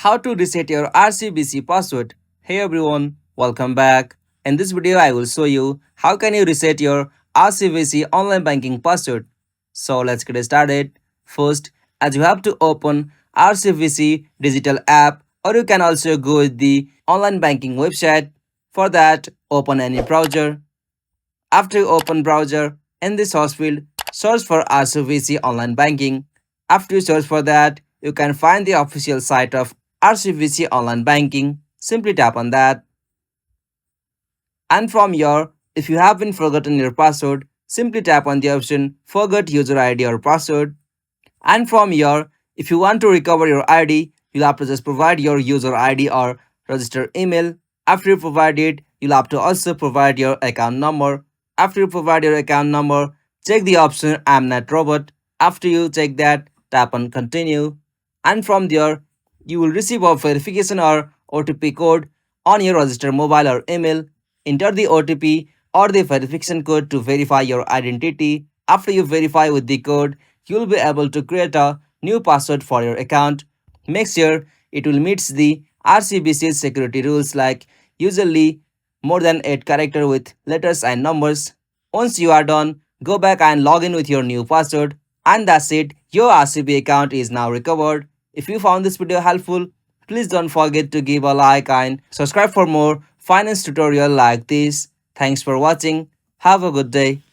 how to reset your RCBC password. Hey everyone, welcome back. In this video, I will show you how can you reset your RCBC online banking password. So let's get started. First, as you have to open RCBC digital app, or you can also go with the online banking website. For that, open any browser. After you open browser, in the source field, search for RCBC online banking. After you search for that, you can find the official site of RCBC online banking. Simply tap on that. And from here, if you have been forgotten your password, simply tap on the option forget user ID or password. And from here, if you want to recover your ID, you'll have to just provide your user ID or register email. After you provide it, you'll have to also provide your account number. After you provide your account number, check the option I'm not robot. After you check that, tap on continue. And from there, you will receive a verification or OTP code on your registered mobile or email. Enter the OTP or the verification code to verify your identity. After you verify with the code, you'll be able to create a new password for your account. Make sure it will meet the RCBC's security rules like usually more than 8 characters with letters and numbers. Once you are done, go back and log in with your new password. And that's it, your RCB account is now recovered. If you found this video helpful, please don't forget to give a like and subscribe for more finance tutorial like this. Thanks for watching. Have a good day.